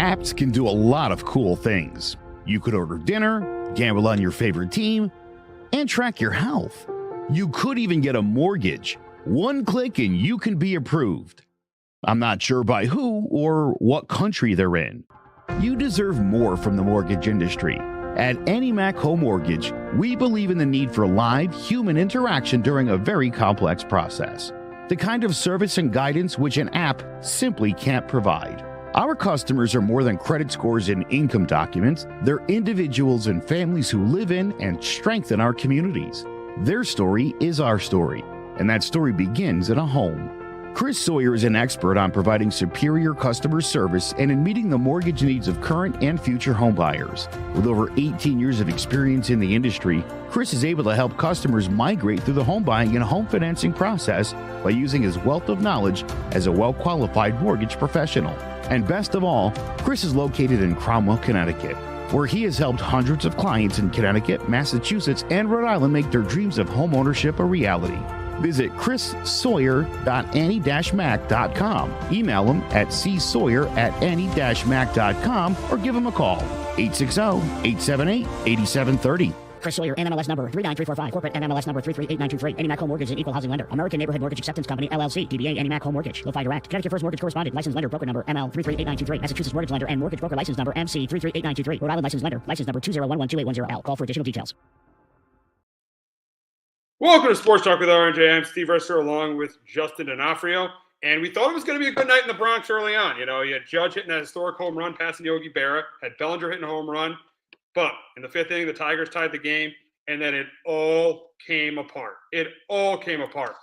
Apps can do a lot of cool things. You could order dinner, gamble on your favorite team, and track your health. You could even get a mortgage. One click and you can be approved. I'm not sure by who or what country they're in. You deserve more from the mortgage industry. At AnyMac Home Mortgage, we believe in the need for live human interaction during a very complex process. The kind of service and guidance which an app simply can't provide. Our customers are more than credit scores and income documents. They're individuals and families who live in and strengthen our communities. Their story is our story, and that story begins in a home. Chris Sawyer is an expert on providing superior customer service and in meeting the mortgage needs of current and future homebuyers. With over 18 years of experience in the industry, Chris is able to help customers migrate through the home buying and home financing process by using his wealth of knowledge as a well-qualified mortgage professional. And best of all, Chris is located in Cromwell, Connecticut, where he has helped hundreds of clients in Connecticut, Massachusetts, and Rhode Island make their dreams of home ownership a reality. Visit chrissawyer.any-mac.com. Email him at csawyer@any-mac.com or give him a call, 860-878-8730. Chris Sawyer, NMLS number 39345, corporate NMLS number 338923. AnyMac Home Mortgage, an equal housing lender. American Neighborhood Mortgage Acceptance Company, LLC. DBA AnyMac Home Mortgage. Lo-Fi Direct. Connecticut First Mortgage Correspondent. License lender. Broker number ML 338923. Massachusetts Mortgage Lender and Mortgage Broker License number MC 338923. Rhode Island License Lender. License number 201128110L. Call for additional details. Welcome to Sports Talk with RNJ. I'm Steve Resser along with Justin D'Onofrio. And we thought it was going to be a good night in the Bronx early on. You know, you had Judge hitting that historic home run passing Yogi Berra, had Bellinger hitting a home run. But in the fifth inning, the Tigers tied the game, and then it all came apart. It all came apart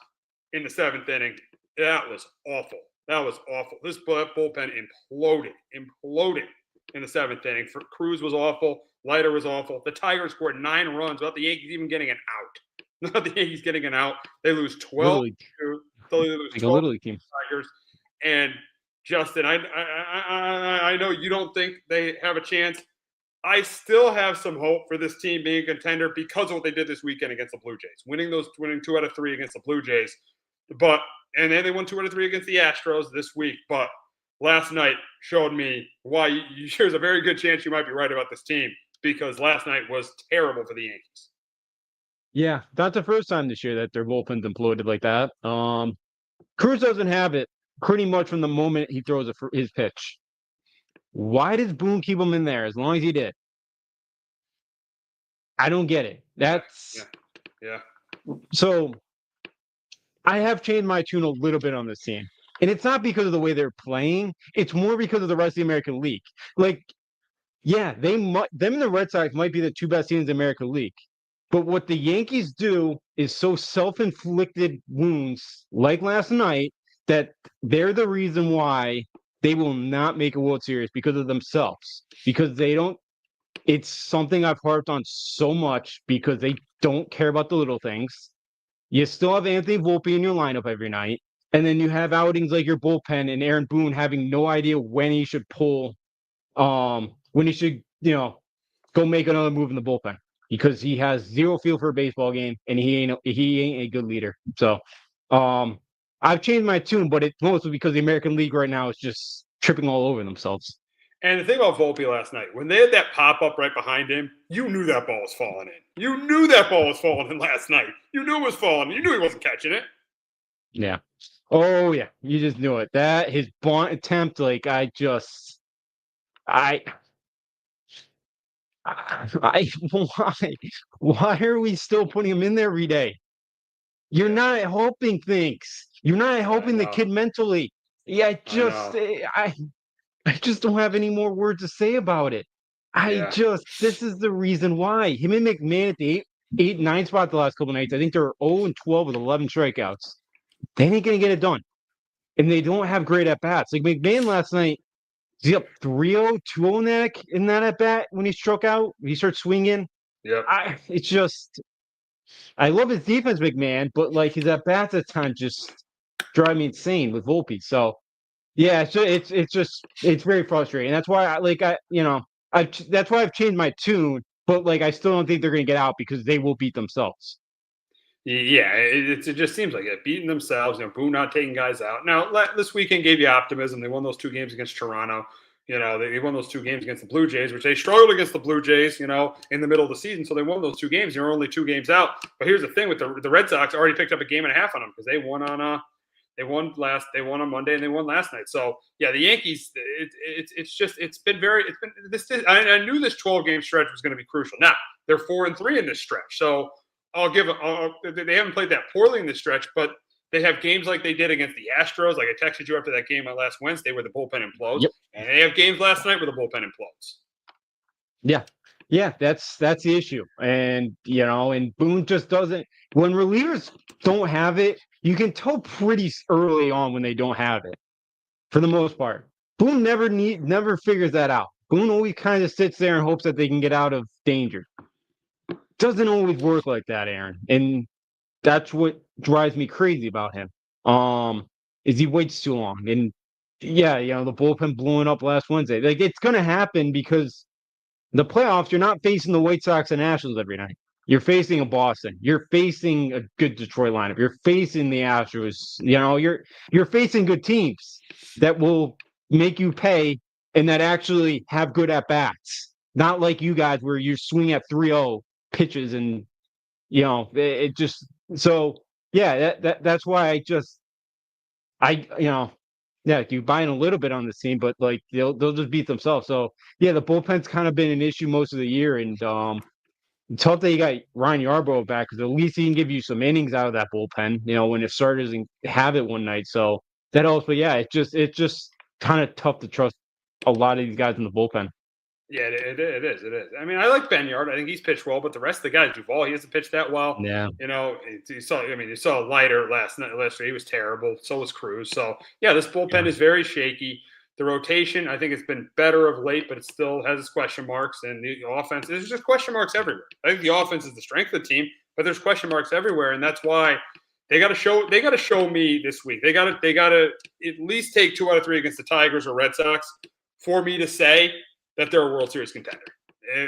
in the seventh inning. That was awful. That was awful. This bullpen imploded in the seventh inning. Cruz was awful. Leiter was awful. The Tigers scored 9 runs without the Yankees even getting an out. Not the Yankees getting an out. They lose 12 to the Tigers. And Justin, I know you don't think they have a chance. I still have some hope for this team being a contender because of what they did this weekend against the Blue Jays, winning 2 out of 3 against the Blue Jays. And then they won 2 out of 3 against the Astros this week. But last night showed me why there's a very good chance you might be right about this team, because last night was terrible for the Yankees. Yeah, not the first time this year that their bullpen's imploded like that. Cruz doesn't have it pretty much from the moment he throws his pitch. Why does Boone keep him in there as long as he did? I don't get it. Yeah. So I have changed my tune a little bit on this team. And it's not because of the way they're playing. It's more because of the rest of the American League. Like, yeah, them and the Red Sox might be the 2 best teams in the American League. But what the Yankees do is so self-inflicted wounds, like last night, that they're the reason why they will not make a World Series, because of themselves. Because they don't – it's something I've harped on so much, because they don't care about the little things. You still have Anthony Volpe in your lineup every night, and then you have outings like your bullpen and Aaron Boone having no idea when he should pull when he should, go make another move in the bullpen. Because he has zero feel for a baseball game, and he ain't a good leader. So, I've changed my tune, but it's mostly because the American League right now is just tripping all over themselves. And the thing about Volpe last night, when they had that pop up right behind him, you knew that ball was falling in. You knew that ball was falling in last night. You knew it was falling. You knew he wasn't catching it. Yeah. Oh yeah, you just knew it. That his bunt attempt, why are we still putting him in there every day? You're not helping things. You're not helping the kid mentally. Yeah, I just don't have any more words to say about it. This is the reason why. Him and McMahon at the 8-9 spot the last couple of nights. I think they're 0-12 with 11 strikeouts. They ain't gonna get it done, and they don't have great at bats. Like McMahon last night. Is he up 3-0, 2-0 in that at bat when he struck out? He starts swinging. Yeah. I love his defense, McMahon, but his at bats at times just drive me insane with Volpe. So yeah, it's very frustrating. That's why that's why I've changed my tune. But I still don't think they're going to get out, because they will beat themselves. Yeah, it just seems like it. Beating themselves, Boone not taking guys out. Now, this weekend gave you optimism. They won those 2 games against Toronto. You know, they won those 2 games against the Blue Jays, which they struggled against the Blue Jays, you know, in the middle of the season. So they won those 2 games. They're only 2 games out. But here's the thing with the Red Sox already picked up a game and a half on them because they won on on Monday and they won last night. So yeah, the Yankees, I knew this 12-game stretch was going to be crucial. Now they're 4-3 in this stretch. So they haven't played that poorly in this stretch, but they have games like they did against the Astros. Like I texted you after that game on last Wednesday where the bullpen implodes. Yep. And they have games last night where the bullpen implodes. Yeah, that's the issue. And, and Boone just doesn't – when relievers don't have it, you can tell pretty early on when they don't have it for the most part. Boone never figures that out. Boone always kind of sits there and hopes that they can get out of danger. Doesn't always work like that, Aaron. And that's what drives me crazy about him. Is he waits too long. And yeah, the bullpen blowing up last Wednesday. Like it's gonna happen because the playoffs, you're not facing the White Sox and Nationals every night. You're facing a Boston. You're facing a good Detroit lineup. You're facing the Astros. You're facing good teams that will make you pay and that actually have good at bats. Not like you guys where you swing at 3-0 pitches and it just so yeah, that's why you buying a little bit on the team, but like they'll just beat themselves. So yeah, the bullpen's kind of been an issue most of the year, and it's tough that you got Ryan Yarbrough back because at least he can give you some innings out of that bullpen. When the starters have it one night, so that helps. But yeah, it's just kind of tough to trust a lot of these guys in the bullpen. Yeah, it is. I mean, I like Ben Yard. I think he's pitched well, but the rest of the guys, Duvall, he hasn't pitched that well. Yeah. You saw Leiter last year. He was terrible. So was Cruz. So yeah, this bullpen is very shaky. The rotation, I think it's been better of late, but it still has its question marks. And the offense, there's just question marks everywhere. I think the offense is the strength of the team, but there's question marks everywhere, and that's why they got to show me this week. They got to at least take 2 out of 3 against the Tigers or Red Sox for me to say that they're a World Series contender.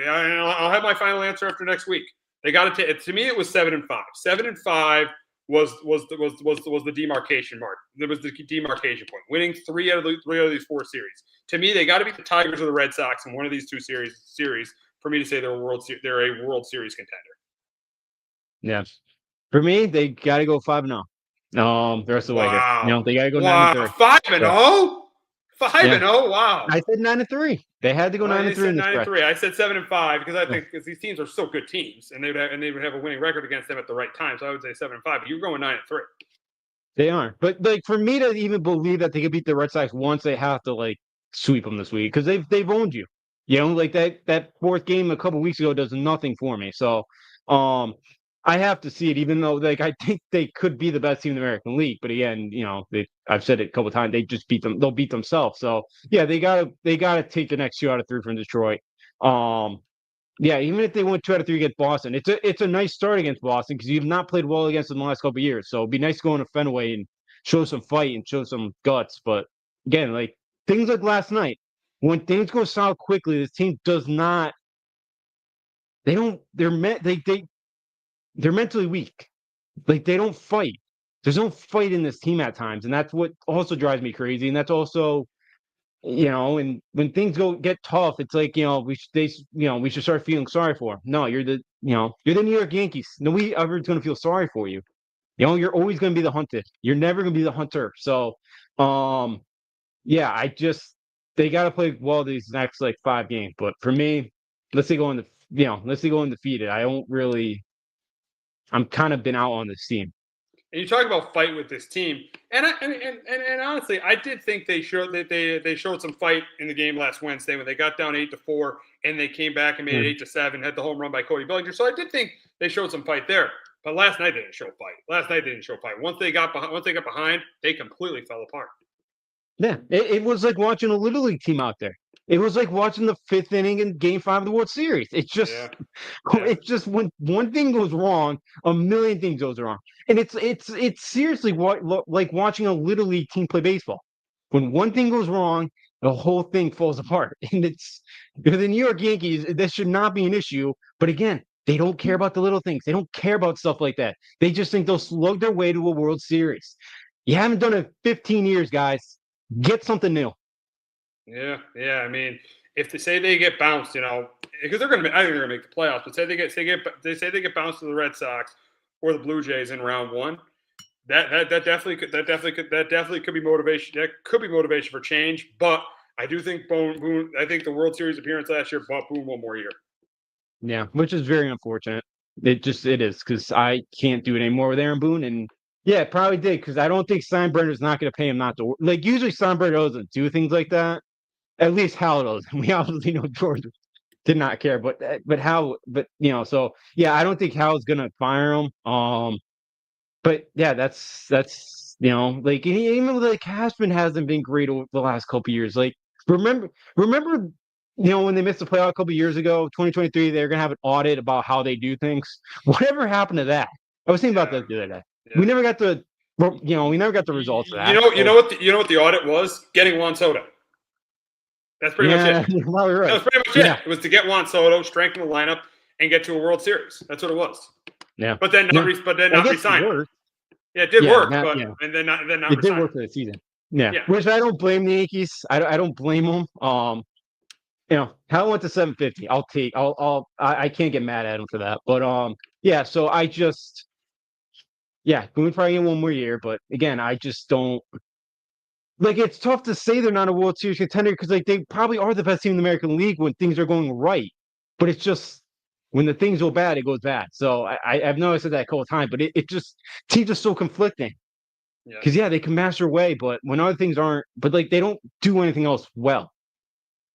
I'll have my final answer after next week. They got to take. To me, it was 7-5. 7-5 was the demarcation mark. It was the demarcation point. Winning 3 out of these 4 series. To me, they got to beat the Tigers or the Red Sox in one of these 2 series for me to say they're a World Series contender. Yeah, for me, they got to go 5-0. The rest of the way here. They got to go 9-3. 5-0. 5-0. Wow. I said 9-3. They had to go 9-3 in this stretch. 9-3. I said 7-5 because I think these teams are still good teams, and they would have a winning record against them at the right time. So I would say 7-5. But you're going 9-3. They are, but like for me to even believe that they could beat the Red Sox once, they have to like sweep them this week because they've owned you. Like that 4th game a couple weeks ago does nothing for me. So, I have to see it, even though like I think they could be the best team in the American League. But again, I've said it a couple of times. They just beat them. They'll beat themselves. So yeah, they gotta take the next 2 out of 3 from Detroit. Yeah, even if they went 2 out of 3 against Boston, it's a nice start against Boston because you've not played well against them the last couple of years. So it'd be nice to go into Fenway and show some fight and show some guts. But again, like things like last night, when things go south quickly, this team does not. They're mentally weak. Like they don't fight. There's no fight in this team at times, and that's what also drives me crazy. And that's also, and when things get tough, it's like we should start feeling sorry for them. No, you're the New York Yankees. Nobody ever is going to feel sorry for you. You're always going to be the hunted. You're never going to be the hunter. So, yeah, they got to play well these next like 5 games. But for me, let's say go undefeated. I'm kind of been out on this team. And you talk about fight with this team, and honestly, I did think they showed that they showed some fight in the game last Wednesday when they got down 8-4, and they came back and made it 8-7, had the home run by Cody Bellinger. So I did think they showed some fight there. But last night they didn't show fight. Once they got behind, they completely fell apart. Yeah, it was like watching a Little League team out there. It was like watching the 5th inning in Game 5 of the World Series. It's just, it's just when one thing goes wrong, a million things goes wrong, and it's seriously like watching a Little League team play baseball. When one thing goes wrong, the whole thing falls apart. And it's the New York Yankees. This should not be an issue, but again, they don't care about the little things. They don't care about stuff like that. They just think they'll slug their way to a World Series. You haven't done it in 15 years, guys. Get something new. Yeah. I mean, if they say they get bounced, because I think they're going to make the playoffs. But they get bounced to the Red Sox or the Blue Jays in round one. That definitely could be motivation. That could be motivation for change. But I do think Boone. I think the World Series appearance last year bought Boone one more year. Yeah, which is very unfortunate. It is because I can't do it anymore with Aaron Boone, and yeah, it probably did because I don't think Steinbrenner's not going to pay him not to like. Usually Steinbrenner doesn't do things like that. At least Hal does. We obviously know George did not care, but Hal, so yeah, I don't think Hal's going to fire him. But yeah, that's like even like Cashman hasn't been great over the last couple years. Like remember when they missed the playoff a couple years ago, 2023, they're gonna have an audit about how they do things. Whatever happened to that? I was thinking about that the other day. Yeah. We never got the results of that. You know what the audit was? Getting Juan Soto. That's pretty much it. Well, right. That was pretty much it. It was to get Juan Soto, strengthen the lineup, and get to a World Series. That's what it was. Yeah. But then not resign. Yeah, it did work, and then not it did work for the season. Yeah. Which I don't blame the Yankees. I don't blame them. Hal went to 750. I can't get mad at him for that. But yeah. So I just, Boone probably in one more year. But again, I just don't. Like, it's tough to say they're not a World Series contender because like they probably are the best team in the American League when things are going right. But it's just when the things go bad, it goes bad. So I've noticed that a couple of times, but it just teams are so conflicting. Because they can mash their way, but when other things aren't, but like they don't do anything else well.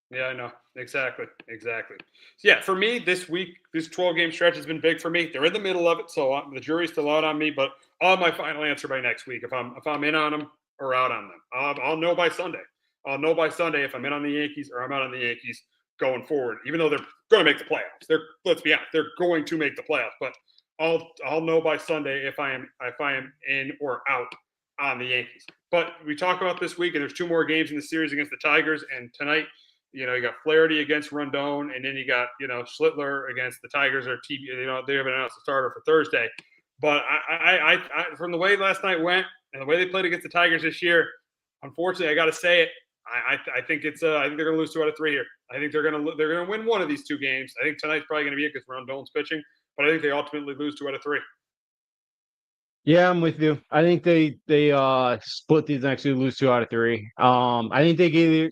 Yeah, I know. Exactly. So, yeah, for me this week, this 12-game stretch has been big for me. They're in the middle of it, so the jury's still out on me. But I'll have my final answer by next week if I'm in on them or out on them. I'll know by Sunday. I'll know by Sunday if I'm in on the Yankees or I'm out on the Yankees going forward. Even though they're going to make the playoffs, let's be honest, they're going to make the playoffs. But I'll know by Sunday if I am in or out on the Yankees. But we talk about this week, and there's two more games in the series against the Tigers. And tonight, you got Flaherty against Rondon, and then you got Schlittler against the Tigers. Or they haven't announced a starter for Thursday. But I from the way last night went and the way they played against the Tigers this year, unfortunately, I got to say it. I think they're going to lose 2 out of 3 here. I think they're going to win one of these 2 games. I think tonight's probably going to be it because Rondon's pitching, but I think they ultimately lose 2 out of 3. Yeah, I'm with you. I think they split these next 2, lose 2 out of 3. I think they gave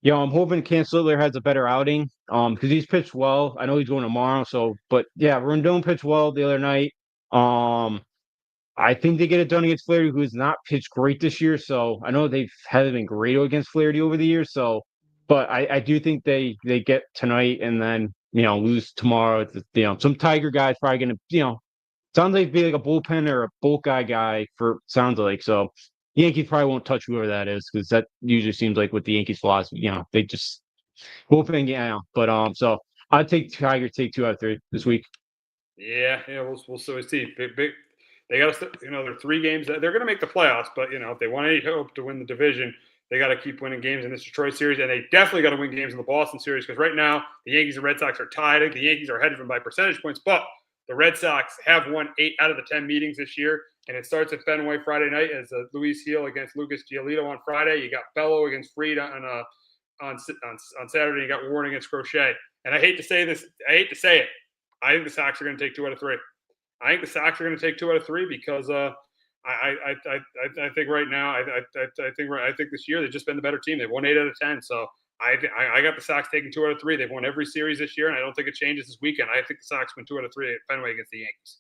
I'm hoping Cam Schlittler has a better outing. Because he's pitched well. I know he's going tomorrow. So, but yeah, Rondon pitched well the other night. I think they get it done against Flaherty, who has not pitched great this year. So I know they haven't been great against Flaherty over the years. So, but I do think they get tonight and then lose tomorrow. Some Tiger guy's probably going to sounds like be like a bullpen or a bulk guy for sounds like. So Yankees probably won't touch whoever that is because that usually seems like what the Yankees philosophy. They just bullpen. But so I'd take Tiger, take 2 out of 3 this week. Yeah, we'll see. Big. They got to, they're 3 games. They're going to make the playoffs, but if they want any hope to win the division, they got to keep winning games in this Detroit series, and they definitely got to win games in the Boston series because right now the Yankees and Red Sox are tied. The Yankees are ahead of them by percentage points, but the Red Sox have won 8 out of the 10 meetings this year, and it starts at Fenway Friday night as Luis Gil against Lucas Giolito on Friday. You got Bello against Fried on Saturday. You got Warren against Crochet. And I hate to say this. I hate to say it. I think the Sox are going to take 2 out of 3. I think the Sox are going to take 2 out of 3 because I think right now I think this year they've just been the better team. They've won 8 out of 10. So I got the Sox taking 2 out of 3. They've won every series this year, and I don't think it changes this weekend. I think the Sox win 2 out of 3 at Fenway against the Yankees.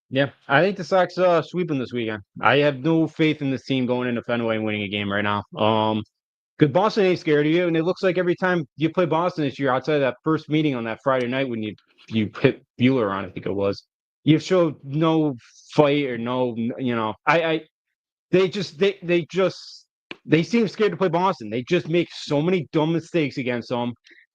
Yeah, I think the Sox sweeping this weekend. I have no faith in this team going into Fenway and winning a game right now. Because Boston ain't scared of you, and it looks like every time you play Boston this year, outside of that first meeting on that Friday night when you hit Bueller on, I think it was, you've showed no fight or no, they seem scared to play Boston. They just make so many dumb mistakes against them.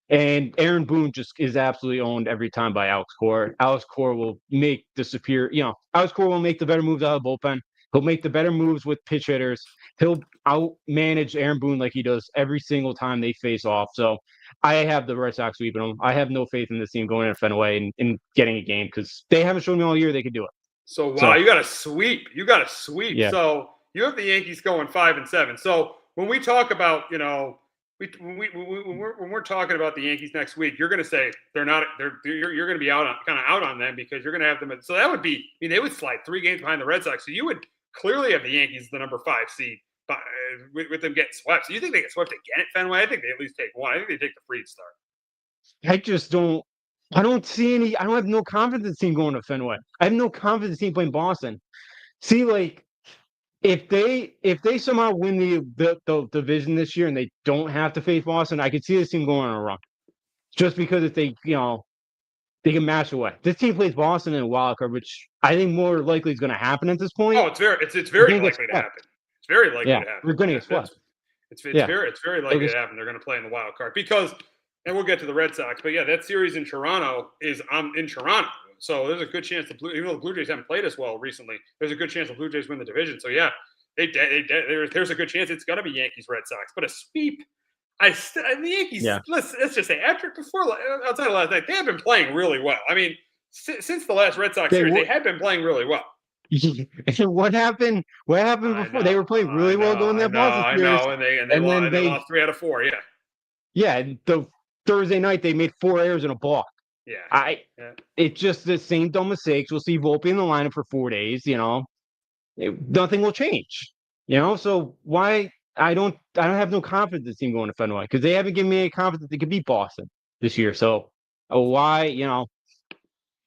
And Aaron Boone just is absolutely owned every time by Alex Cora. Alex Cora will make Alex Cora will make the better moves out of the bullpen. He'll make the better moves with pitch hitters. He'll outmanage Aaron Boone like he does every single time they face off. So I have the Red Sox sweeping them. I have no faith in this team going into Fenway and getting a game because they haven't shown me all year they could do it. So, wow, you got to sweep. You got to sweep. Yeah. So you have the Yankees going 5-7. So when we talk about, when we're talking about the Yankees next week, you're going to say you're going to be out on them because you're going to have them. So that would be, I mean, they would slide 3 games behind the Red Sox. So you would clearly have the Yankees the number 5 seed with them getting swept. So you think they get swept again at Fenway? I think they at least take one. I think they take the freeze start. I don't see any. I don't have no confidence in the team going to Fenway. I have no confidence in the team playing Boston. See, like, if they somehow win the division this year and they don't have to face Boston, I could see this team going on a run. Just because if they can match away. This team plays Boston in a wild card, which I think more likely is going to happen at this point. Oh, it's very likely to happen. It's very likely to happen. We're going to get swept. It's very likely to happen. They're going to play in the wild card because, and we'll get to the Red Sox, but yeah, that series in Toronto is in Toronto. So there's a good chance even though the Blue Jays haven't played as well recently, there's a good chance the Blue Jays win the division. So yeah, there's a good chance it's going to be Yankees Red Sox, but a sweep. The Yankees. Yeah. Let's just say outside of last night, they have been playing really well. I mean, since the last Red Sox series, they had been playing really well. What happened? What happened before? They were playing really well going that Boston series. I know, and they lost 3 out of 4. Yeah. Yeah, the Thursday night they made 4 errors and a balk. Yeah. It's just the same dumb mistakes. We'll see Volpe in the lineup for 4 days. Nothing will change. So why? I don't have no confidence in the team going to Fenway because they haven't given me any confidence they could beat Boston this year. So why?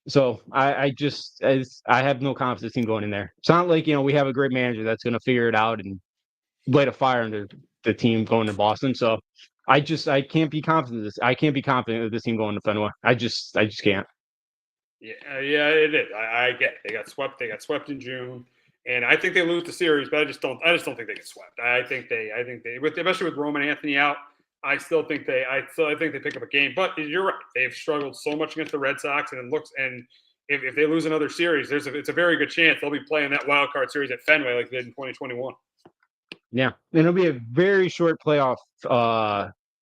So I have no confidence in the team going in there. It's not like we have a great manager that's going to figure it out and light a fire under the team going to Boston. So I can't be confident. I can't be confident of this team going to Fenway. I just can't. Yeah, it is. I get it. They got swept. They got swept in June, and I think they lose the series. But I just don't think they get swept. I think they, especially with Roman Anthony out, I think they pick up a game. But you're right. They've struggled so much against the Red Sox, and if they lose another series, it's a very good chance they'll be playing that wild card series at Fenway like they did in 2021. Yeah, and it'll be a very short playoff.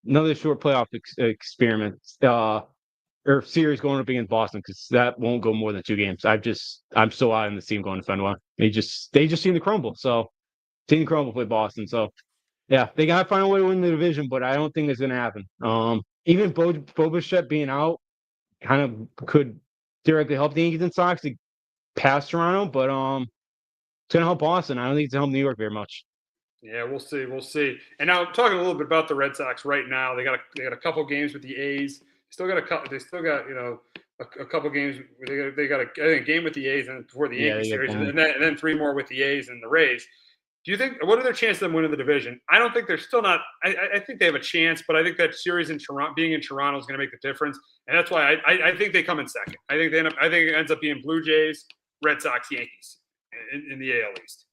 Another short playoff experiment or series going up against Boston because that won't go more than 2 games. I'm so out on the team going to Fenway. They just seem to crumble. So team to crumble play Boston. So yeah, they got to find a way to win the division, but I don't think it's going to happen. Even Bo Bichette being out kind of could directly help the Yankees and Sox to pass Toronto, but it's going to help Boston. I don't think it's going to help New York very much. Yeah, we'll see. And now talking a little bit about the Red Sox right now, they got a couple games with the A's. They still got a couple games. They got a game with the A's and before the Yankees series, and then 3 more with the A's and the Rays. Do you think what are their chances of them winning the division? I don't think they're still not. I think they have a chance, but I think that series in Toronto, being in Toronto, is going to make the difference, and that's why I think they come in second. I think it ends up being Blue Jays, Red Sox, Yankees in the AL East.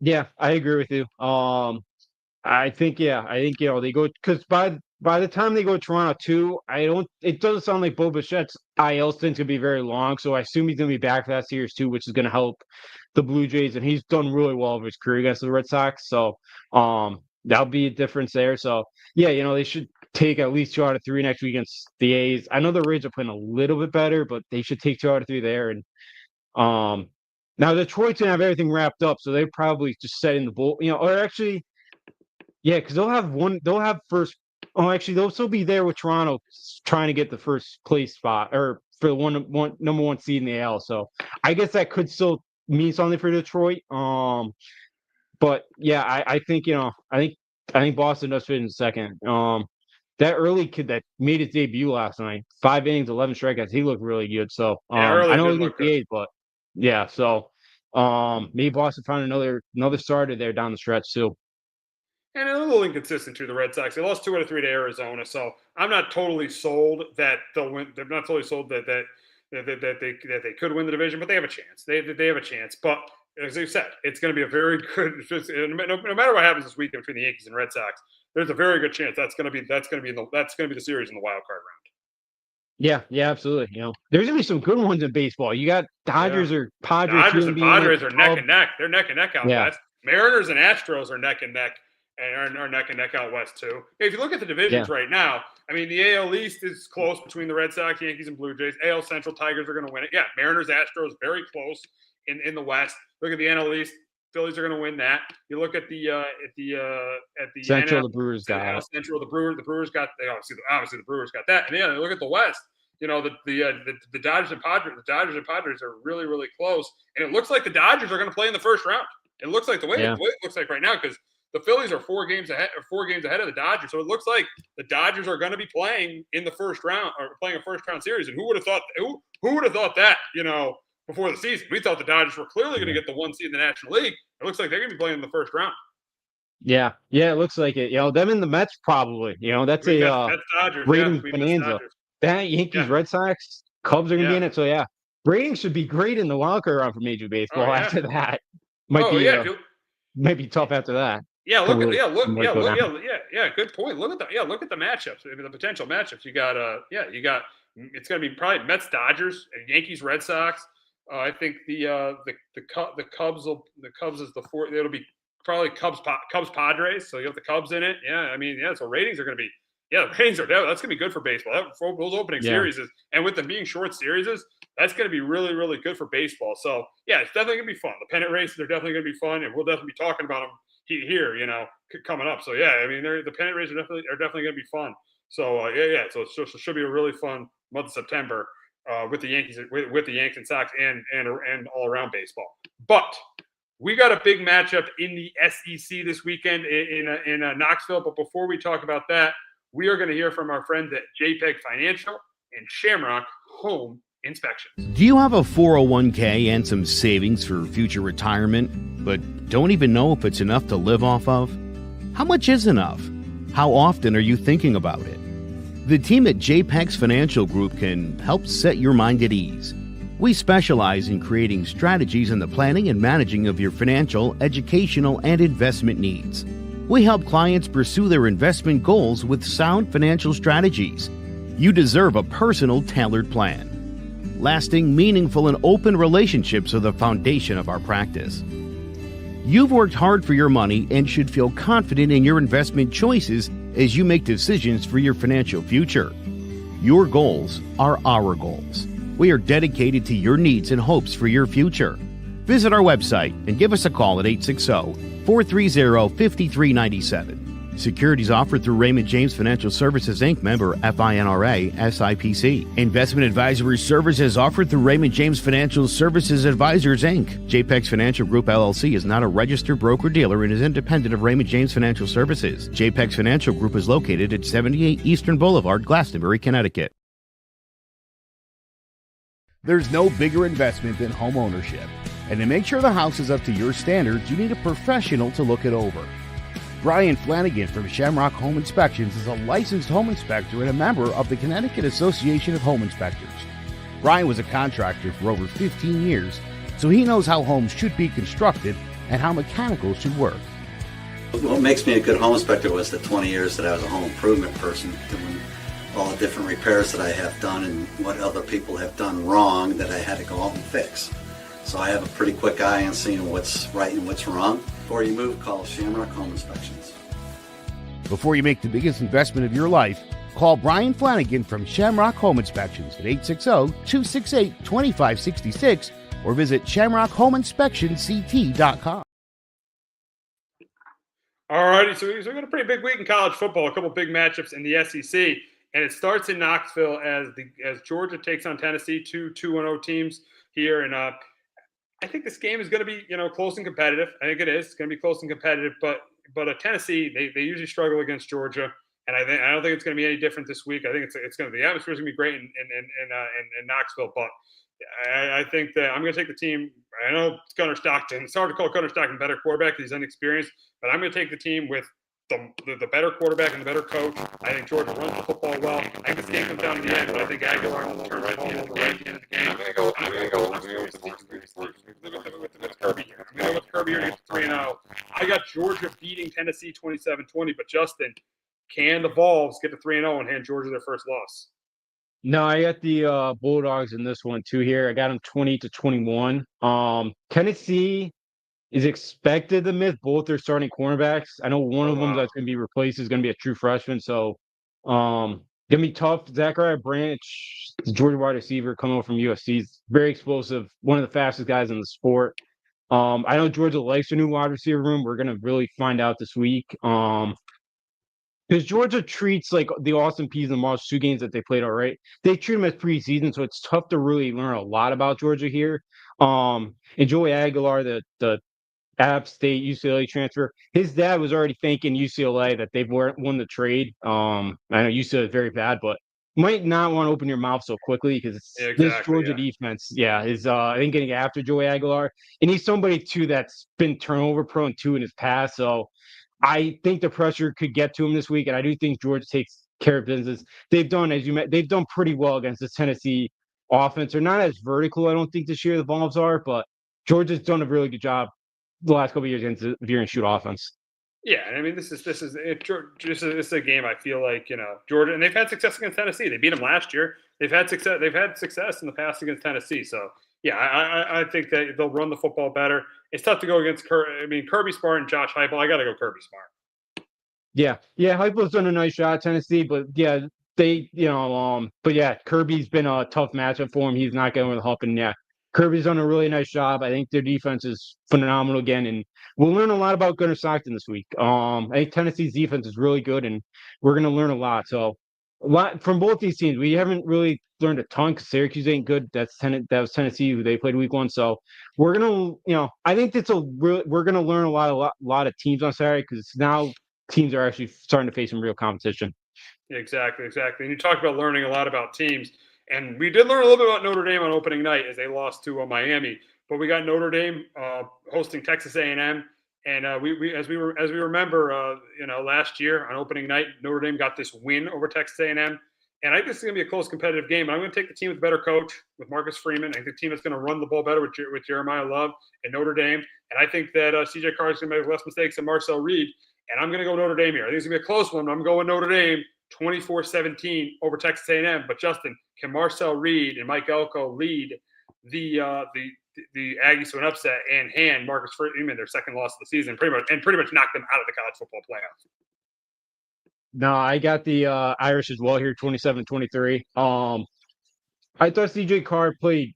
Yeah, I agree with you. I think they go because by the time they go to Toronto too, it doesn't sound like Bo Bichette's IL stint's gonna be very long, so I assume he's gonna be back for that series too, which is gonna help the Blue Jays, and he's done really well over his career against the Red Sox. So that'll be a difference there. So yeah, they should take at least 2 out of 3 next week against the A's. I know the Rays are playing a little bit better, but they should take 2 out of 3 there. And now Detroit's gonna have everything wrapped up, so they're probably just setting the bull, or actually, yeah, because they'll have first. Oh, actually, they'll still be there with Toronto trying to get the first place spot or for the number 1 seed in the AL. So I guess that could still mean something for Detroit. But yeah, I think I think Boston does fit in second. That early kid that made his debut last night, 5 innings, 11 strikeouts, he looked really good. So I know he looked the but yeah, so maybe Boston found another starter there down the stretch too. And a little inconsistent to the Red Sox. They lost 2 out of 3 to Arizona, so I'm not totally sold that they'll win. They're not totally sold that they could win the division, but they have a chance. They have a chance. But as I said, it's going to be a very good. No matter what happens this weekend between the Yankees and Red Sox, there's a very good chance that's going to be the series in the wild card round. Yeah, absolutely. There's gonna be some good ones in baseball. You got Dodgers or Padres. Dodgers and Padres are neck and neck. They're neck and neck out west. Mariners and Astros are neck and neck. And are neck and neck out west too. If you look at the divisions right now, I mean the AL East is close between the Red Sox, Yankees, and Blue Jays. AL Central, Tigers are going to win it. Yeah, Mariners, Astros, very close in the West. Look at the NL East. Phillies are going to win that. You look at the Central, NL, the Brewers got NL Central, the Brewers got obviously the Brewers got that. And yeah, look at the West. You know, the Dodgers and Padres are really, really close. And it looks like the Dodgers are going to play in the first round. It looks like the way it looks like right now, because the Phillies are 4 games ahead of the Dodgers. So it looks like the Dodgers are going to be playing in the first round, or playing a first round series. And who would have thought that, you know, before the season? We thought the Dodgers were clearly going to get the 1 seed in the National League. It looks like they're going to be playing in the first round. Yeah, it looks like it. You know, them and the Mets probably. You know, that's Dodgers, ratings bonanza. That Yankees, Red Sox, Cubs are going to be in it. So yeah, ratings should be great in the wild card round for Major Baseball. After that, might be tough after that. Good point. Look at the matchups. I mean, the potential matchups. You got it's going to be probably Mets, Dodgers, Yankees, Red Sox. I think the Cubs is the 4th. It'll be probably Cubs, Padres. So you have the Cubs in it. Yeah, I mean, so ratings are going to be. Yeah, the ratings are that's going to be good for baseball. Those opening series, and with them being short series, that's going to be really, really good for baseball. So yeah, it's definitely going to be fun. The pennant races are definitely going to be fun, and we'll definitely be talking about them here, you know, coming up. So yeah, I mean, the pennant races are definitely going to be fun. So so it should be a really fun month of September with the Yankees, with the Yanks and Sox, and all around baseball. But we got a big matchup in the SEC this weekend in Knoxville. But before we talk about that, we are going to hear from our friends at JPEG Financial and Shamrock Home Inspections. Do you have a 401k and some savings for future retirement, but don't even know if it's enough to live off of? How much is enough? How often are you thinking about it? The team at JPEG's Financial Group can help set your mind at ease. We specialize in creating strategies in the planning and managing of your financial, educational, and investment needs. We help clients pursue their investment goals with sound financial strategies. You deserve a personal, tailored plan. Lasting, meaningful, and open relationships are the foundation of our practice. You've worked hard for your money and should feel confident in your investment choices as you make decisions for your financial future. Your goals are our goals. We are dedicated to your needs and hopes for your future. Visit our website and give us a call at 860-430-5397. Securities offered through Raymond James Financial Services, Inc., member FINRA, SIPC. Investment advisory services offered through Raymond James Financial Services Advisors, Inc. JPEX Financial Group, LLC is not a registered broker-dealer and is independent of Raymond James Financial Services. JPEX Financial Group is located at 78 Eastern Boulevard, Glastonbury, Connecticut. There's no bigger investment than home ownership. And to make sure the house is up to your standards, you need a professional to look it over. Brian Flanagan from Shamrock Home Inspections is a licensed home inspector and a member of the Connecticut Association of Home Inspectors. Brian was a contractor for over 15 years, so he knows how homes should be constructed and how mechanicals should work. What makes me a good home inspector was the 20 years that I was a home improvement person, doing all the different repairs that I have done and what other people have done wrong that I had to go out and fix. So I have a pretty quick eye on seeing what's right and what's wrong. Before you move, call Shamrock Home Inspections. Before you make the biggest investment of your life, call Brian Flanagan from Shamrock Home Inspections at 860-268-2566 or visit shamrockhomeinspectionct.com. All righty, so we got a pretty big week in college football, a couple big matchups in the SEC, and it starts in Knoxville as Georgia takes on Tennessee, two 2-0 teams here, and I think this game is going to be, close and competitive. I think it is. It's going to be close and competitive. But Tennessee, they usually struggle against Georgia, and I don't think it's going to be any different this week. I think it's going to the atmosphere is going to be great in Knoxville. But I think that I'm going to take the team. I know it's Gunnar Stockton. It's hard to call Gunnar Stockton a better quarterback because he's inexperienced. But I'm going to take the team with the better quarterback and the better coach. I think Georgia runs the football well. I think this game comes down to the end, but I think Aguilar will turn right at the end of the game. I'm going to go with Kirby here. I'm going to go with Kirby here to 3-0. I got Georgia beating Tennessee 27-20, but Justin, can the Vols get to 3-0 and hand Georgia their first loss? No, I got the Bulldogs in this one too here. I got them 20-21. Tennessee is expected to miss both their starting cornerbacks. I know one of them that's going to be replaced is going to be a true freshman. So, going to be tough. Zachariah Branch, the Georgia wide receiver coming over from USC, is very explosive, one of the fastest guys in the sport. I know Georgia likes a new wide receiver room. We're gonna really find out this week. Because Georgia treats like the Austin Peas and the Moss 2 games that they played all right. They treat them as preseason, so it's tough to really learn a lot about Georgia here. And Joey Aguilar, the App State UCLA transfer, his dad was already thanking UCLA that they've won the trade. I know UCLA is very bad, but might not want to open your mouth so quickly because Yeah, this exactly. Georgia defense, is I think getting after Joey Aguilar, and he's somebody too that's been turnover prone too in his past. So I think the pressure could get to him this week, and I do think Georgia takes care of business. They've done, as you met, they've done pretty well against the Tennessee offense. They're not as vertical, I don't think, this year the Vols are, but Georgia's done a really good job the last couple of years against the veer and shoot offense. Yeah, I mean, this is a game I feel like Georgia, and they've had success against Tennessee. They beat them last year. They've had success. They've had success in the past against Tennessee. So yeah, I think that they'll run the football better. It's tough to go against Kirby Smart and Josh Heupel. I got to go Kirby Smart. Yeah, Heupel's done a nice shot at Tennessee, but yeah, but yeah, Kirby's been a tough matchup for him. He's not getting over the hump, and yeah, Kirby's done a really nice job. I think their defense is phenomenal again, and we'll learn a lot about Gunnar Stockton this week. I think Tennessee's defense is really good, and we're going to learn a lot. So, a lot from both these teams. We haven't really learned a ton because Syracuse ain't good. That was Tennessee who they played week 1. So we're gonna, I think we're gonna learn a lot of teams on Saturday because now teams are actually starting to face some real competition. Exactly. And you talked about learning a lot about teams, and we did learn a little bit about Notre Dame on opening night as they lost to Miami. But we got Notre Dame hosting Texas A&M, and we as we remember, last year on opening night, Notre Dame got this win over Texas A&M, and I think this is going to be a close, competitive game. I'm going to take the team with a better coach, with Marcus Freeman. I think the team that's going to run the ball better with Jeremiah Love and Notre Dame, and I think that C.J. Carr is going to make less mistakes than Marcel Reed. And I'm going to go Notre Dame here. I think it's going to be a close one. I'm going Notre Dame 24-17 over Texas A&M. But Justin, can Marcel Reed and Mike Elko lead the Aggies to an upset and hand Marcus Freeman their second loss of the season, pretty much knock them out of the college football playoffs? No, I got the Irish as well here, 27-23. I thought C.J. Carr played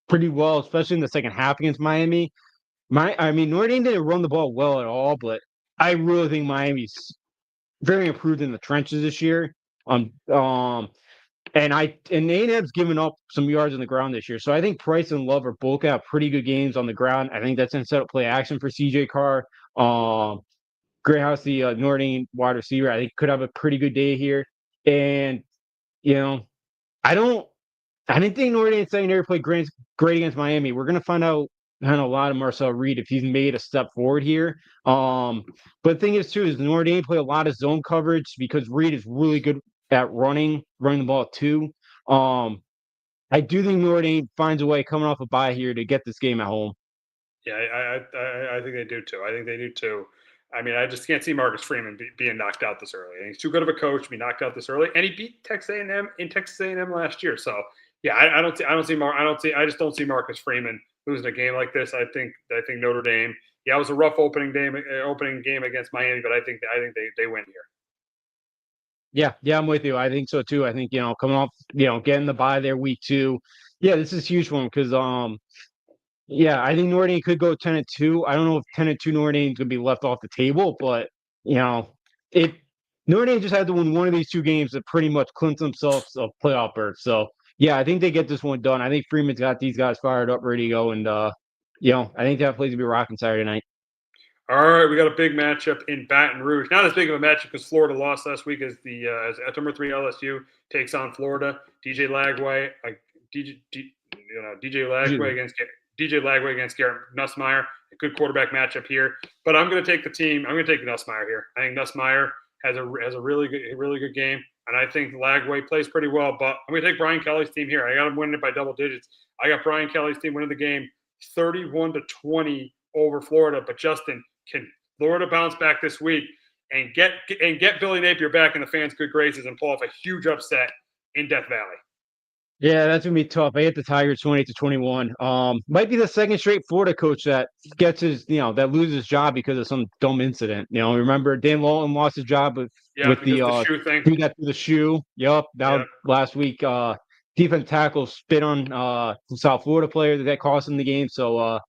pretty well, especially in the second half against Miami. Notre Dame didn't run the ball well at all, but I really think Miami's very improved in the trenches this year. And A&M's given up some yards on the ground this year. So I think Price and Love are both got pretty good games on the ground. I think that's going to set up play action for C.J. Carr. Greathouse, the Notre Dame wide receiver, I think could have a pretty good day here. And I didn't think Notre Dame secondary played great against Miami. We're going to find out a lot of Marcel Reed if he's made a step forward here. But the thing is too is Notre Dame play a lot of zone coverage because Reed is really good at running the ball too. I do think Notre Dame finds a way coming off a bye here to get this game at home. Yeah, I think they do too. I mean, I just can't see Marcus Freeman being knocked out this early. And he's too good of a coach to be knocked out this early. And he beat Texas A&M in Texas A&M last year. So yeah, I just don't see Marcus Freeman losing a game like this. I think Notre Dame. Yeah, it was a rough opening game against Miami, but I think they win here. Yeah, I'm with you. I think so too. I think coming off getting the bye there week 2. Yeah, this is a huge one because I think Notre Dame could go 10-2. I don't know if 10-2 Notre Dame is going to be left off the table, but Notre Dame just had to win one of these 2 games to pretty much clinch themselves a playoff berth. So yeah, I think they get this one done. I think Freeman's got these guys fired up, ready to go, and I think that place will be rocking Saturday night. All right, we got a big matchup in Baton Rouge. Not as big of a matchup because Florida lost last week as as number 3 LSU takes on Florida. DJ Lagway against Garrett Nussmeier. A good quarterback matchup here. But I'm going to take the team. I'm going to take Nussmeier here. I think Nussmeier has a really good game, and I think Lagway plays pretty well. But I'm going to take Brian Kelly's team here. I got him winning it by double digits. I got Brian Kelly's team winning the game 31-20 over Florida. But Justin, can Florida bounce back this week and get Billy Napier back in the fans' good graces and pull off a huge upset in Death Valley? Yeah, that's gonna be tough. I hit the Tigers 28-21. Might be the second straight Florida coach that gets his, that loses his job because of some dumb incident. Remember Dan Lawton lost his job with the shoe thing. Threw that through the shoe. Yep, last week. Defensive tackle spit on South Florida player that cost him the game. So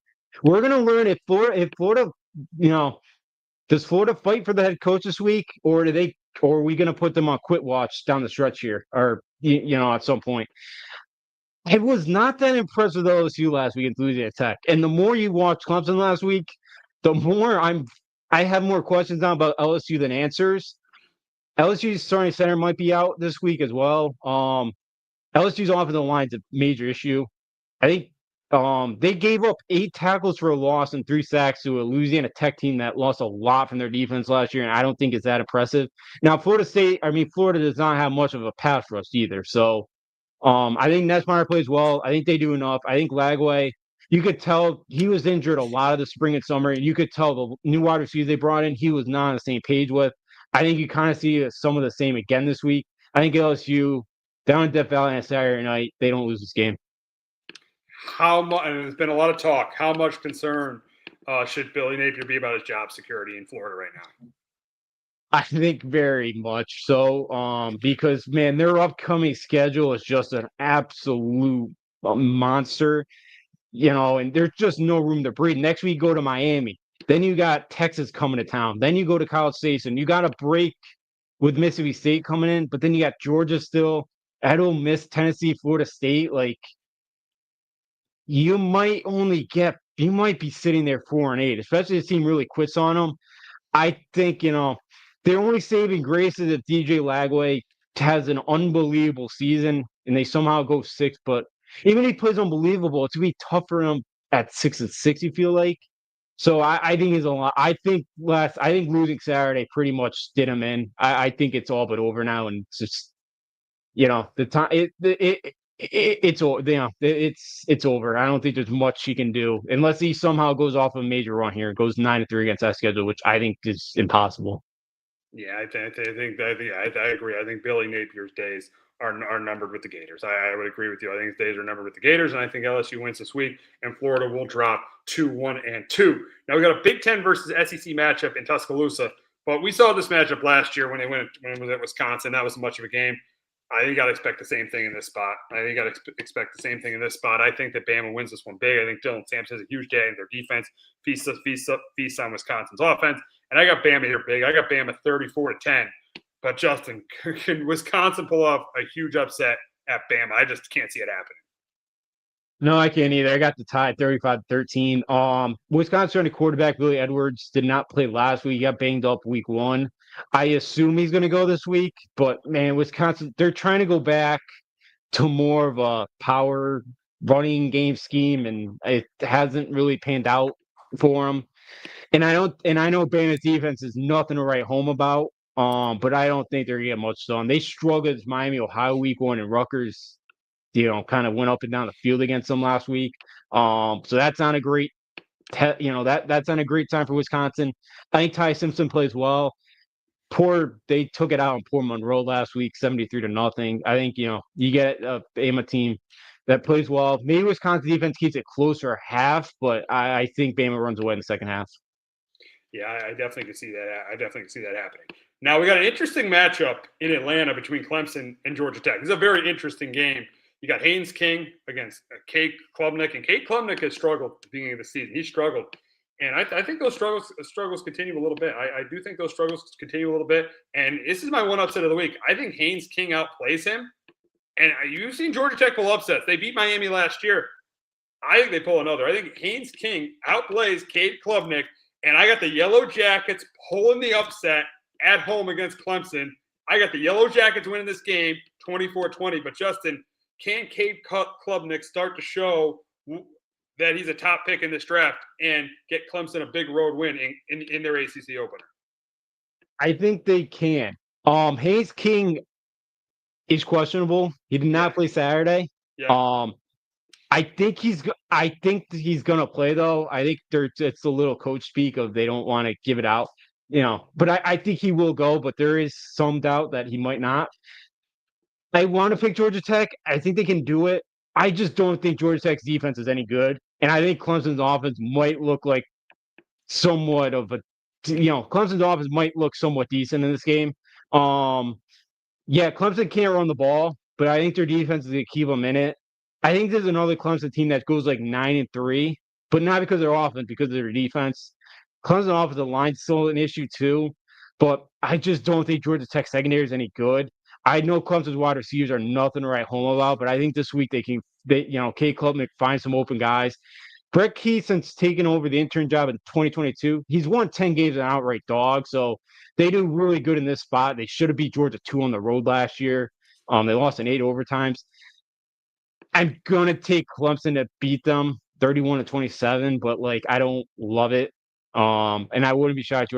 We're gonna learn if Florida, you know, does Florida fight for the head coach this week, or or are we gonna put them on quit watch down the stretch here, or at some point? I was not that impressed with LSU last week in Louisiana Tech, and the more you watch Clemson last week, the more I have more questions now about LSU than answers. LSU's starting center might be out this week as well. LSU's offensive line's a major issue. I think they gave up 8 tackles for a loss and 3 sacks to a Louisiana Tech team that lost a lot from their defense last year, and I don't think it's that impressive. Now, Florida does not have much of a pass rush either. So I think Nesmeyer plays well. I think they do enough. I think Lagway, you could tell he was injured a lot of the spring and summer, and you could tell the new wide receivers they brought in, he was not on the same page with. I think you kind of see some of the same again this week. I think LSU down in Death Valley on Saturday night, they don't lose this game. How much? And there's been a lot of talk. How much concern should Billy Napier be about his job security in Florida right now? I think very much so, because man, their upcoming schedule is just an absolute monster, and there's just no room to breathe. Next week, go to Miami. Then you got Texas coming to town. Then you go to College Station. You got a break with Mississippi State coming in, but then you got Georgia still, at Ole Miss, Tennessee, Florida State. Like you might be sitting there 4-8, especially if the team really quits on them. I think their only saving grace is if DJ Lagway has an unbelievable season and they somehow go 6. But even if he plays unbelievable, it's gonna be tough for him at 6-6. You feel like. So I think he's a lot. I think losing Saturday pretty much did him in. I think it's all but over now, and it's just the time it's over. I don't think there's much he can do unless he somehow goes off a major run here and goes 9-3 against that schedule, which I think is impossible. Yeah, I agree. I think Billy Napier's days are numbered with the Gators. I would agree with you. I think his days are numbered with the Gators, and I think LSU wins this week, and Florida will drop 2-1-2. Now we got a Big Ten versus SEC matchup in Tuscaloosa, but we saw this matchup last year when it was at Wisconsin. That was much of a game. I think you got to expect the same thing in this spot. I think you got to expect the same thing in this spot. I think that Bama wins this one big. I think Dylan Sampson has a huge day in their defense, feasts on Wisconsin's offense. And I got Bama here big. I got Bama 34-10. But Justin, can Wisconsin pull off a huge upset at Bama? I just can't see it happening. No, I can't either. I got the tie 35-13. Wisconsin starting quarterback Billy Edwards did not play last week. He got banged up week 1. I assume he's going to go this week, but man, Wisconsin, they're trying to go back to more of a power running game scheme, and it hasn't really panned out for them. And I know Bama's defense is nothing to write home about. But I don't think they're gonna get much done. They struggled against Miami, Ohio week 1, and Rutgers, kind of went up and down the field against them last week. So that's not a great, that's not a great time for Wisconsin. I think Ty Simpson plays well. They took it out on poor Monroe last week, 73-0. I think you get a Bama team that plays well. Maybe Wisconsin defense keeps it closer half, but I think Bama runs away in the second half. Yeah, I definitely can see that. I definitely can see that happening. Now we got an interesting matchup in Atlanta between Clemson and Georgia Tech. This is a very interesting game. You got Haynes King against Cade Klubnik, and Cade Klubnik has struggled at the beginning of the season. He struggled, and I think those struggles continue a little bit. I do think those struggles continue a little bit. And this is my one upset of the week. I think Haynes King outplays him. And you've seen Georgia Tech pull upsets. They beat Miami last year. I think they pull another. I think Haynes King outplays Cade Klubnik. And I got the Yellow Jackets pulling the upset at home against Clemson. I got the Yellow Jackets winning this game 24-20. But, Justin, can Cade Klubnik start to show that he's a top pick in this draft and get Clemson a big road win in their ACC opener? I think they can. Haynes King is questionable. He did not play Saturday. Yeah. I think he's gonna play though. I think it's a little coach speak of they don't want to give it out, But I think he will go. But there is some doubt that he might not. I want to pick Georgia Tech. I think they can do it. I just don't think Georgia Tech's defense is any good, and I think Clemson's offense might look like somewhat of a, Clemson's offense might look somewhat decent in this game. Yeah, Clemson can't run the ball, but I think their defense is gonna keep them in it. I think there's another Clemson team that goes like 9-3 but not because of their offense, because of their defense. Clemson offensive line's still an issue too, but I just don't think Georgia Tech secondary is any good. I know Clemson's wide receivers are nothing to write home about, but I think this week Kate Klubnik find some open guys. Brett Key, since taking over the intern job in 2022, he's won 10 games an outright dog. So they do really good in this spot. They should have beat Georgia 2 on the road last year. They lost in 8 overtimes. I'm going to take Clemson to beat them 31-27, but I don't love it. And I wouldn't be shocked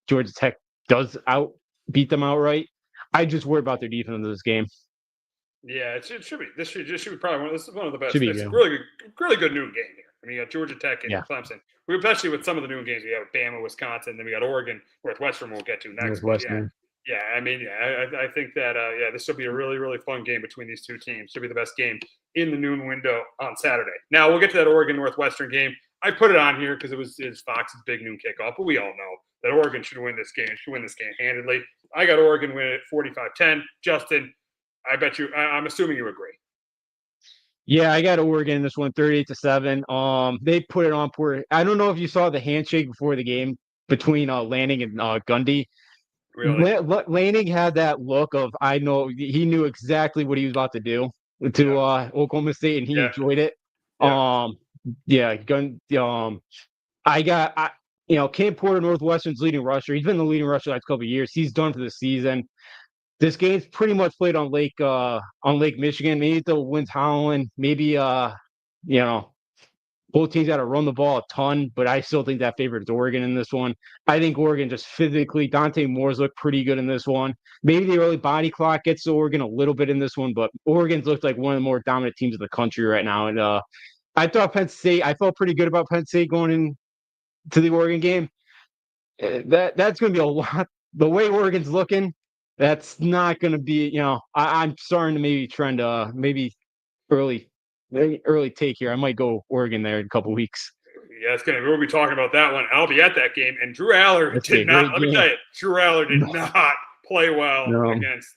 Georgia Tech does beat them outright. I just worry about their defense in this game. Yeah, it should be. This should be probably this is one of the best. It's really good noon game here. I mean, you got Georgia Tech and Clemson. Especially with some of the noon games, we have Bama, Wisconsin, then we got Oregon, Northwestern. We'll get to next. Northwestern. I think that this will be a really, really fun game between these two teams. Should be the best game in the noon window on Saturday. Now we'll get to that Oregon Northwestern game. I put it on here because it was Fox's big noon kickoff, but we all know that Oregon should win this game. Handedly. I got Oregon win it 45-10. Justin, I bet you. I'm assuming you agree. Yeah, I got Oregon in this one, 38-7. They put it on poor. I don't know if you saw the handshake before the game between Lanning and Gundy. Really? Lanning had that look of he knew exactly what he was about to do to Oklahoma State, and he enjoyed it. Cam Porter, Northwestern's leading rusher. He's been the leading rusher the last couple of years. He's done for the season. This game's pretty much played on Lake Michigan. Maybe the wind's howling. Maybe both teams got to run the ball a ton, but I still think that favors Oregon in this one. I think Oregon just physically, Dante Moore's looked pretty good in this one. Maybe the early body clock gets to Oregon a little bit in this one, but Oregon's looked like one of the more dominant teams in the country right now. And I thought I felt pretty good about Penn State going into the Oregon game. That's going to be a lot. The way Oregon's looking, that's not going to be, I'm starting to maybe trend maybe early take here. I might go Oregon there in a couple weeks. Yeah, we'll be talking about that one. I'll be at that game. And Drew Aller did not. Let me tell you, Drew Aller did not play well against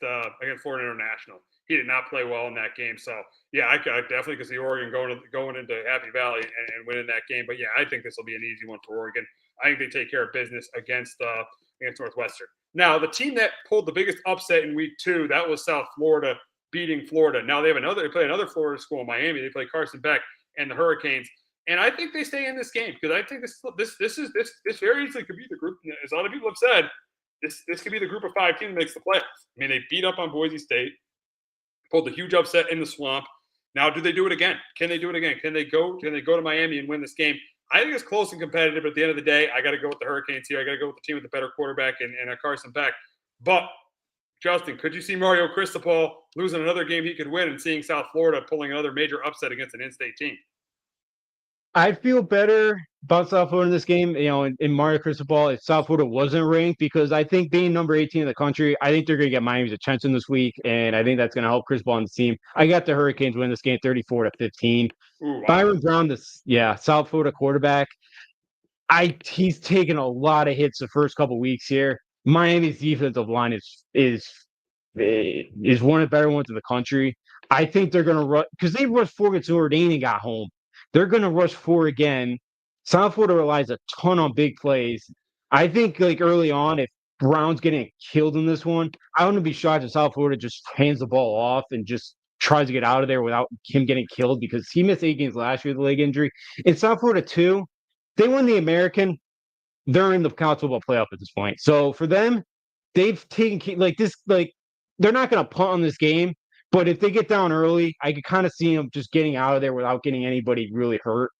Florida International. He did not play well in that game. So yeah, I definitely could see Oregon going into Happy Valley and winning that game. But yeah, I think this will be an easy one for Oregon. I think they take care of business against Northwestern. Now, the team that pulled the biggest upset in week 2, that was South Florida beating Florida. Now they play another Florida school in Miami. They play Carson Beck and the Hurricanes. And I think they stay in this game because I think this very easily could be the group. As a lot of people have said, this could be the group of 5 team that makes the playoffs. I mean, they beat up on Boise State, pulled a huge upset in the Swamp. Now, do they do it again? Can they do it again? Can they go to Miami and win this game? I think it's close and competitive. But at the end of the day, I got to go with the Hurricanes here. I got to go with the team with the better quarterback and Carson Beck. But Justin, could you see Mario Cristobal losing another game he could win and seeing South Florida pulling another major upset against an in-state team? I feel better about South Florida in this game, in Mario Cristobal if South Florida wasn't ranked, because I think being number 18 in the country, I think they're going to get Miami's attention this week, and I think that's going to help Cristobal and the team. I got the Hurricanes win this game 34-15. Ooh, wow. Byron Brown, South Florida quarterback, he's taken a lot of hits the first couple weeks here. Miami's defensive line is one of the better ones in the country. I think they're going to rush because they rushed 4 against Notre Dame and got home. They're going to rush 4 again. South Florida relies a ton on big plays. I think early on, if Brown's getting killed in this one, I wouldn't be shocked if South Florida just hands the ball off and just tries to get out of there without him getting killed, because he missed 8 games last year with a leg injury. In South Florida too, they won the American. They're in the college football playoff at this point. So for them, they've taken they're not going to punt on this game. But if they get down early, I could kind of see them just getting out of there without getting anybody really hurt.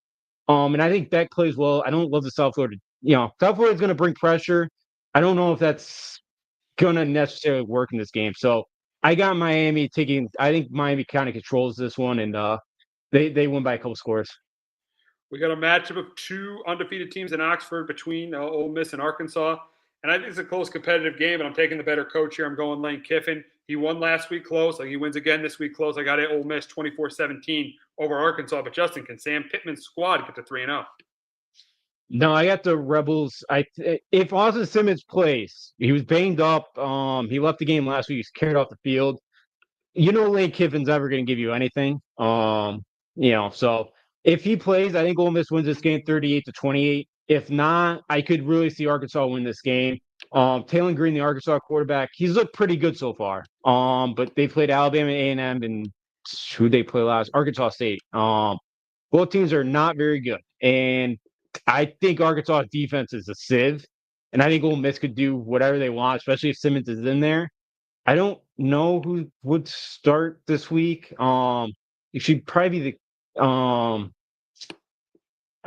And I think Beck plays well. I don't love the South Florida. South Florida is going to bring pressure. I don't know if that's going to necessarily work in this game. So I got Miami taking. I think Miami kind of controls this one, and they win by a couple scores. We got a matchup of 2 undefeated teams in Oxford between Ole Miss and Arkansas. And I think it's a close competitive game, and I'm taking the better coach here. I'm going Lane Kiffin. He won last week close. He wins again this week close. I got Ole Miss 24-17 over Arkansas. But Justin, can Sam Pittman's squad get to 3-0? No, I got the Rebels. If Austin Simmons plays, he was banged up. He left the game last week. He's carried off the field. Lane Kiffin's ever going to give you anything. So If he plays, I think Ole Miss wins this game 38-28. If not, I could really see Arkansas win this game. Taylor Green, the Arkansas quarterback, he's looked pretty good so far. But they played Alabama A&M and who they play last? Arkansas State. Both teams are not very good. And I think Arkansas defense is a sieve. And I think Ole Miss could do whatever they want, especially if Simmons is in there. I don't know who would start this week. It should probably be the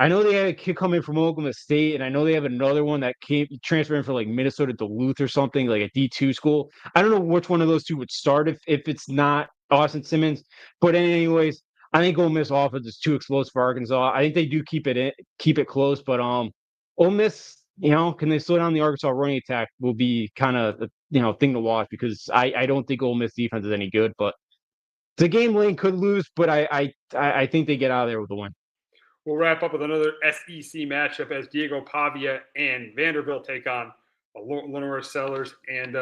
I know they had a kid coming from Oklahoma State, and I know they have another one that came transferring from like Minnesota Duluth or something, like a D2 school. I don't know which one of those two would start if it's not Austin Simmons. But anyways, I think Ole Miss offense is too explosive for Arkansas. I think they do keep it close, but Ole Miss, can they slow down the Arkansas running attack will be kind of thing to watch because I don't think Ole Miss defense is any good. But the game lane could lose, but I think they get out of there with a win. We'll wrap up with another SEC matchup as Diego Pavia and Vanderbilt take on Lenore Sellers and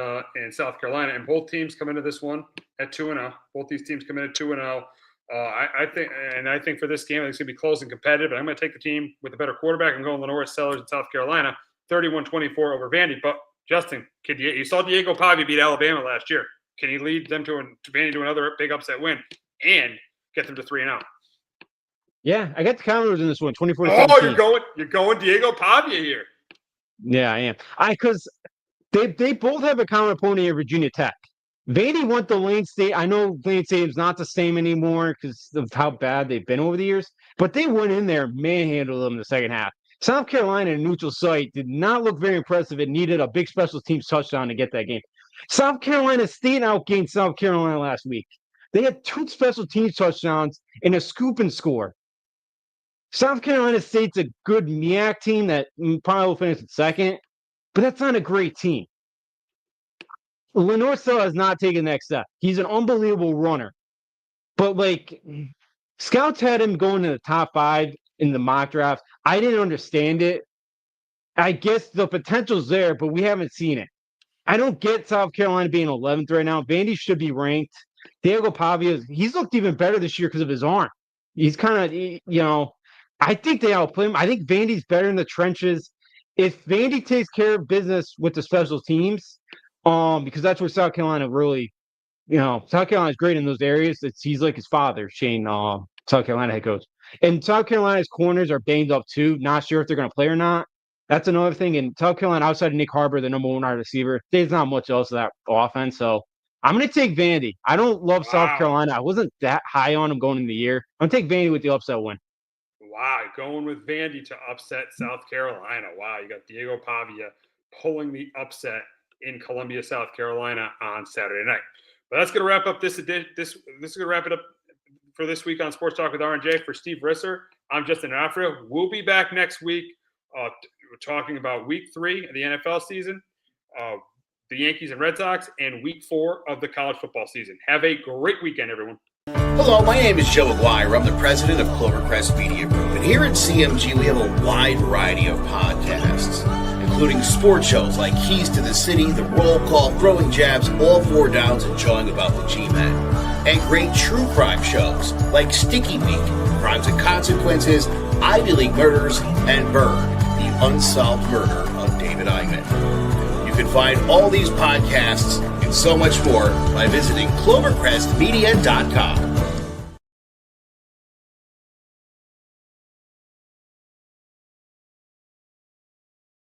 South Carolina. And both teams come into this one at 2-0. Both these teams come in at 2-0. I think for this game, it's going to be close and competitive. But I'm going to take the team with the better quarterback. I'm going Lenore Sellers in South Carolina, 31-24 over Vandy. But Justin, you saw Diego Pavia beat Alabama last year. Can he lead them to Vandy to another big upset win and get them to 3-0? Yeah, I got the Commodores in this one, 24-17. Oh, you're going Diego Pavia here. Yeah, I am. Because they both have a common opponent at Virginia Tech. Vandy went to Lane State. I know Lane State is not the same anymore because of how bad they've been over the years, but they went in there and manhandled them in the second half. South Carolina, a neutral site, did not look very impressive. It needed a big special teams touchdown to get that game. South Carolina State outgained South Carolina last week. They had 2 special teams touchdowns and a scoop and score. South Carolina State's a good MEAC team that probably will finish in second, but that's not a great team. Lenore Sellers has not taken the next step. He's an unbelievable runner. But, scouts had him going to the top 5 in the mock draft. I didn't understand it. I guess the potential's there, but we haven't seen it. I don't get South Carolina being 11th right now. Vandy should be ranked. Diego Pavia, he's looked even better this year because of his arm. He's kind of, I think they outplay him. I think Vandy's better in the trenches. If Vandy takes care of business with the special teams, because that's where South Carolina really, South Carolina's great in those areas. He's like his father, Shane, South Carolina head coach. And South Carolina's corners are banged up too. Not sure if they're going to play or not. That's another thing. And South Carolina, outside of Nick Harbor, the number 1 wide receiver, there's not much else of that offense. So I'm going to take Vandy. I don't love South Carolina. I wasn't that high on them going into the year. I'm going to take Vandy with the upset win. Wow, going with Vandy to upset South Carolina. Wow, you got Diego Pavia pulling the upset in Columbia, South Carolina on Saturday night. But that's going to wrap up this is going to wrap it up for this week on Sports Talk with R&J. For Steve Risser, I'm Justin D'Onofrio. We'll be back next week. We're talking about Week 3 of the NFL season, the Yankees and Red Sox, and Week 4 of the college football season. Have a great weekend, everyone. Hello, my name is Joe Aguirre. I'm the president of Clovercrest Media Group. And here at CMG, we have a wide variety of podcasts, including sports shows like Keys to the City, The Roll Call, Throwing Jabs, All 4 Downs, and Jawing About the G-Men. And great true crime shows like Sticky Week, Crimes and Consequences, Ivy League Murders, and Bird, the unsolved murder of David Eichmann. You can find all these podcasts and so much more by visiting clovercrestmedia.com.